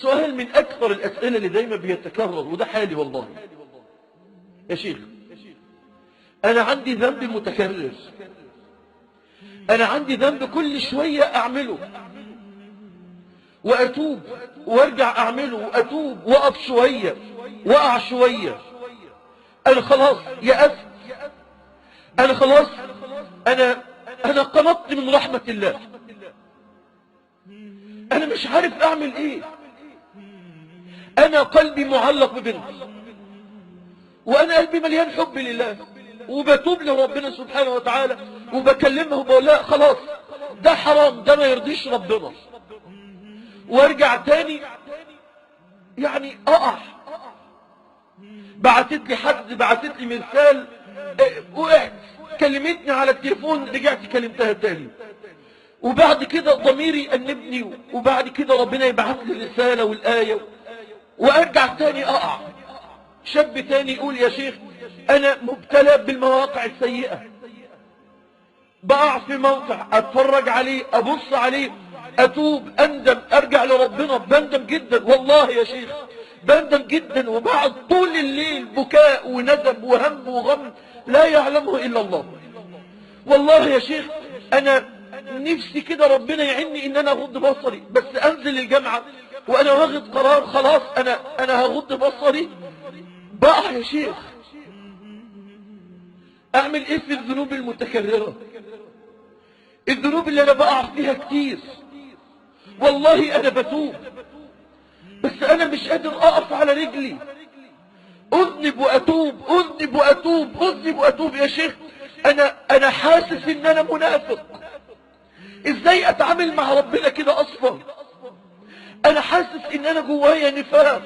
سؤال من أكثر الأسئلة اللي دايما بيتكرر، وده حالي والله. يا شيخ أنا عندي ذنب متكرر، أنا عندي ذنب كل شوية أعمله وأتوب وأرجع أعمله وأتوب وأقف شوية وأقع شوية. أنا خلاص يأست، أنا خلاص أنا قنطت من رحمة الله، أنا مش عارف أعمل إيه. أنا قلبي معلق ببنت، وأنا قلبي مليان حب لله، وبتوب لربنا سبحانه وتعالى وبكلمها وبقول لها خلاص ده حرام، ده ما يرضيش ربنا، وارجع تاني يعني أقع. بعتت لي مرسال، وقعت، كلمتني على التليفون، رجعت كلمتها تاني، وبعد كده ضميري يأنبني، وبعد كده ربنا يبعث لي الرسالة والآية، وارجع تاني أقع. شاب تاني يقول يا شيخ أنا مبتلى بالمواقع السيئة، بقع في موقع أتفرج عليه أبص عليه أتوب أندم أرجع لربنا، بندم جدا والله يا شيخ، بندم جدا، وبعد طول الليل بكاء وندم وهم وغم لا يعلمه إلا الله. والله يا شيخ أنا نفسي كده ربنا يعيني إن أنا أغض بصري، بس أنزل الجامعة وأنا واخد قرار خلاص أنا هغض بصري، بقع يا شيخ. أعمل إيه في الذنوب المتكررة، الذنوب اللي أنا بقع فيها كتير؟ والله أنا بتوب، بس أنا مش قادر أقف على رجلي، أذنب وأتوب أذنب وأتوب أذنب وأتوب. يا شيخ أنا حاسس إن أنا منافق، إزاي أتعامل مع ربنا كده أصلا؟ أنا حاسس إن أنا جوايا نفاق،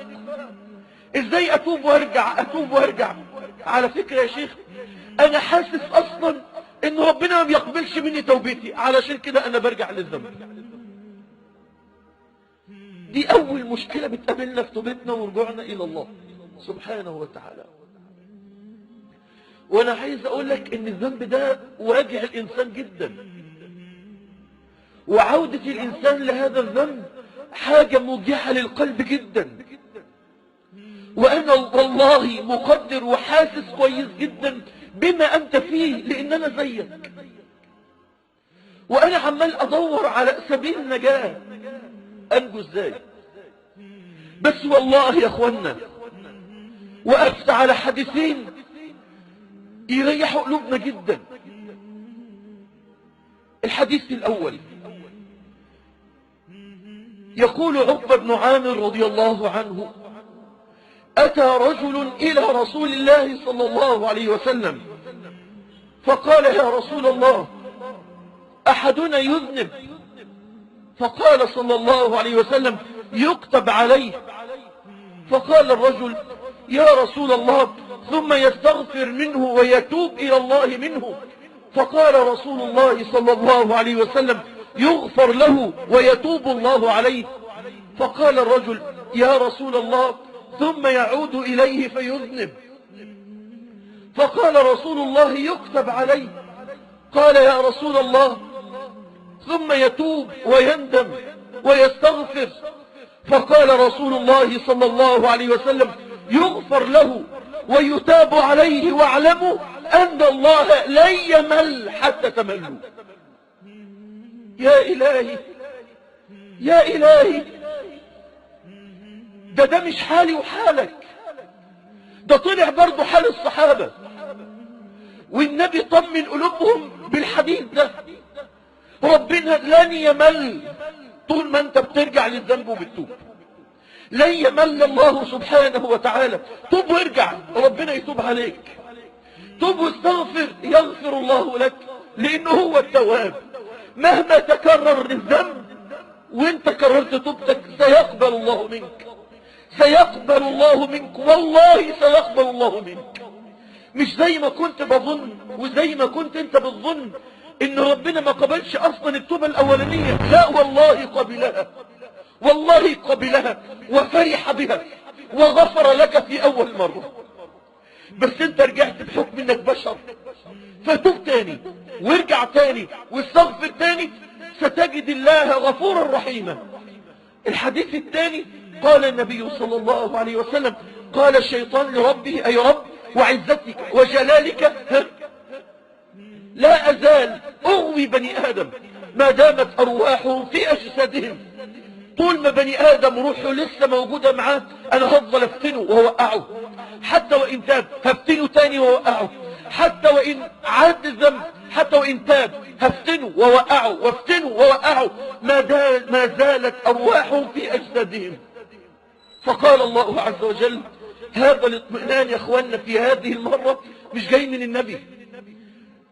إزاي أتوب وأرجع أتوب وأرجع؟ على فكرة يا شيخ أنا حاسس أصلا إن ربنا ما بيقبلش مني توبتي، علشان كده أنا برجع للذنب. دي أول مشكلة بتقابلنا في توبتنا ورجوعنا إلى الله سبحانه وتعالى. وأنا عايز أقول لك إن الذنب ده واجع الإنسان جدا، وعودة الإنسان لهذا الذنب حاجة موجعة للقلب جدا. وأنا والله مقدر وحاسس كويس جدا بما أنت فيه، لأن أنا زيك، وأنا عمال أدور على سبيل النجاة، أنجو إزاي؟ بس والله يا أخوانا وقفت على حديثين يريحوا قلوبنا جدا. الحديث الأول يقول عقبة بن عامر رضي الله عنه: أتى رجل إلى رسول الله صلى الله عليه وسلم فقال: يا رسول الله أحدنا يذنب، فقال صلى الله عليه وسلم: يكتب عليه. فقال الرجل: يا رسول الله ثم يستغفر منه ويتوب إلى الله منه. فقال رسول الله صلى الله عليه وسلم: يغفر له ويتوب الله عليه. فقال الرجل: يا رسول الله ثم يعود إليه فيذنب. فقال رسول الله: يكتب عليه. قال: يا رسول الله ثم يتوب ويندم ويستغفر. فقال رسول الله صلى الله عليه وسلم: يغفر له ويتاب عليه، واعلموا أن الله لن يمل حتى تملوا. يا إلهي يا إلهي، ده مش حالي وحالك، ده طلع برضو حال الصحابة، والنبي طمن قلوبهم بالحديث ده. ربنا لن يمل طول ما انت بترجع للذنب وبتتوب، لن يمل الله سبحانه وتعالى. توب وارجع ربنا يتوب عليك، توب واستغفر يغفر الله لك، لانه هو التواب. مهما تكرر الذنب وانت كررت توبتك سيقبل الله منك، سيقبل الله منك، والله سيقبل الله منك. مش زي ما كنت بظن وزي ما كنت انت بتظن ان ربنا ما قبلش اصلا التوبة الاولانية، لا والله قبلها، والله قبلها وفرح بها وغفر لك في اول مرة. بس انت رجعت بحكم انك بشر، فتوب تاني وارجع تاني واستغفر تاني، ستجد الله غفورا رحيما. الحديث الثاني قال النبي صلى الله عليه وسلم: قال الشيطان لربه: أي رب وعزتك وجلالك لا أزال أغوي بني آدم ما دامت أرواحهم في أجسادهم. طول ما بني آدم روحه لسه موجودة معاه أنا هفضل أفتنه ووقعه، حتى وإن تاب هفتنه تاني ووقعه، حتى وإن عاد الذنب، حتى وإن تاب هفتنه ووقعه وافتنه ووقعه ما زالت أرواحهم في أجسادهم. فقال الله عز وجل: هذا الاطمئنان يا اخوانا في هذه المرة مش جاي من النبي،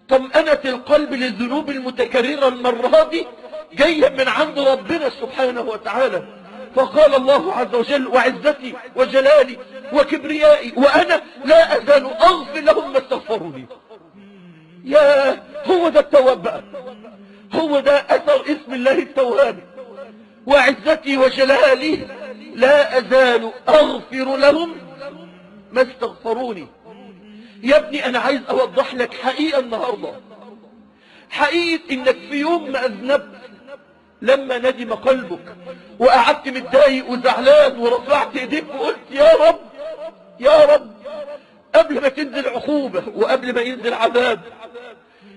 طمأنة القلب للذنوب المتكررة المرة دي جاية من عند ربنا سبحانه وتعالى. فقال الله عز وجل: وعزتي وجلالي وكبريائي وأنا لا أزال أغفر لهم ما استغفروني. يا هو ده التواب بقى، هو ده أثر اسم الله التواب. وعزتي وجلالي لا أزال أغفر لهم ما استغفروني. يا ابني أنا عايز أوضح لك حقيقة النهاردة، حقيقة إنك في يوم ما أذنبت لما ندم قلبك وقعدت متضايق وزعلان ورفعت ايديك وقلت: يا رب يا رب، قبل ما تنزل عقوبة وقبل ما ينزل عذاب،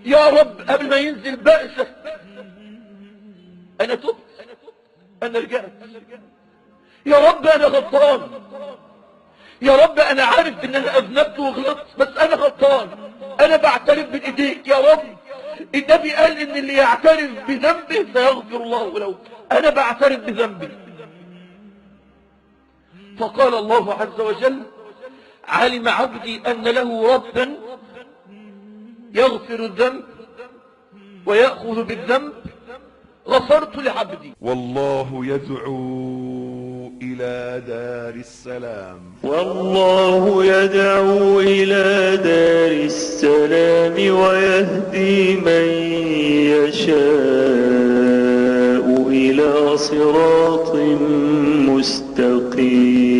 يا رب قبل ما ينزل بأسة، أنا تبت، أنا رجعت، يا رب أنا غلطان، يا رب أنا عارف إن أنا أذنبت وغلطت، بس أنا غلطان، أنا بعترف بين إيديك يا رب. النبي قال إن اللي يعترف بذنبه سيغفر الله له، أنا بعترف بذنبي. فقال الله عز وجل: علم عبدي أن له ربا يغفر الذنب ويأخذ بالذنب غفرت لعبدي. والله يدعو إلى دار السلام، والله يدعو إلى دار السلام ويهدي من يشاء إلى صراط مستقيم.